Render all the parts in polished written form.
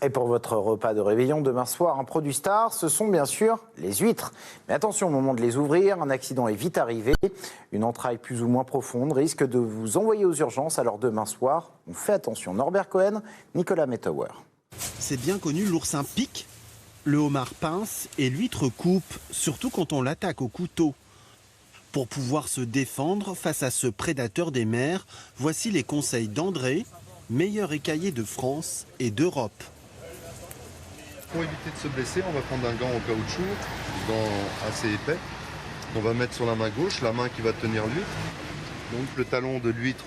Et pour votre repas de réveillon demain soir, un produit star, ce sont bien sûr les huîtres. Mais attention au moment de les ouvrir, un accident est vite arrivé. Une entraille plus ou moins profonde risque de vous envoyer aux urgences. Alors demain soir, on fait attention. Norbert Cohen, Nicolas Mettauer. C'est bien connu, l'oursin pique, le homard pince et l'huître coupe, surtout quand on l'attaque au couteau. Pour pouvoir se défendre face à ce prédateur des mers, voici les conseils d'André, meilleur écaillé de France et d'Europe. Pour éviter de se blesser, on va prendre un gant en caoutchouc, un gant assez épais. On va mettre sur la main gauche, la main qui va tenir l'huître. Donc le talon de l'huître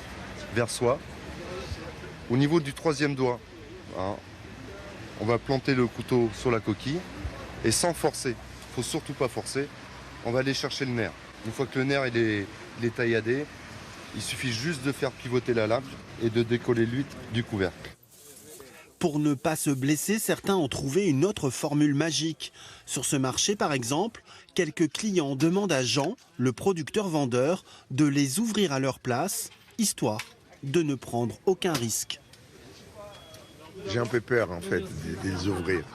vers soi. Au niveau du troisième doigt, hein, on va planter le couteau sur la coquille et sans forcer. Il ne faut surtout pas forcer. On va aller chercher le nerf. Une fois que le nerf il est tailladé, il suffit juste de faire pivoter la lame et de décoller l'huître du couvercle. Pour ne pas se blesser, certains ont trouvé une autre formule magique. Sur ce marché, par exemple, quelques clients demandent à Jean, le producteur-vendeur, de les ouvrir à leur place, histoire de ne prendre aucun risque. J'ai un peu peur, en fait, de les ouvrir.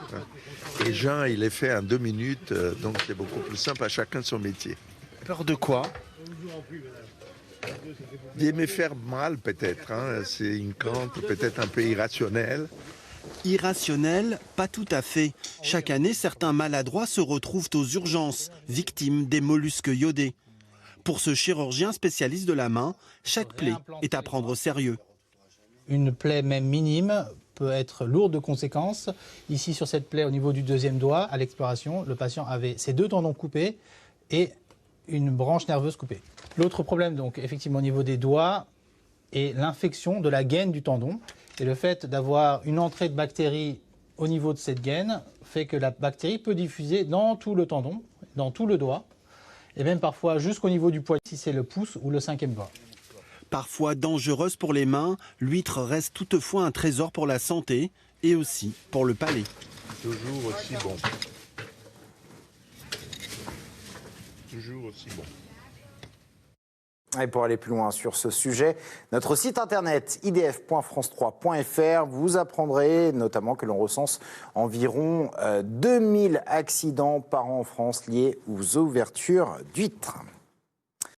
Et Jean, il est fait en 2 minutes, donc c'est beaucoup plus simple, à chacun son métier. Peur de quoi? De me faire mal, peut-être. C'est une crainte peut-être un peu irrationnelle. Irrationnel, pas tout à fait. Chaque année, certains maladroits se retrouvent aux urgences, victimes des mollusques iodés. Pour ce chirurgien spécialiste de la main, chaque plaie est à prendre au sérieux. Une plaie même minime peut être lourde de conséquences. Ici, sur cette plaie, au niveau du deuxième doigt, à l'exploration, le patient avait ses 2 tendons coupés et une branche nerveuse coupée. L'autre problème, donc, effectivement, au niveau des doigts, est l'infection de la gaine du tendon. Et le fait d'avoir une entrée de bactéries au niveau de cette gaine fait que la bactérie peut diffuser dans tout le tendon, dans tout le doigt, et même parfois jusqu'au niveau du poignet, si c'est le pouce ou le 5e doigt. Parfois dangereuse pour les mains, l'huître reste toutefois un trésor pour la santé et aussi pour le palais. Toujours aussi bon. Toujours aussi bon. Et pour aller plus loin sur ce sujet, notre site internet idf.france3.fr, vous apprendrez notamment que l'on recense environ 2000 accidents par an en France liés aux ouvertures d'huîtres.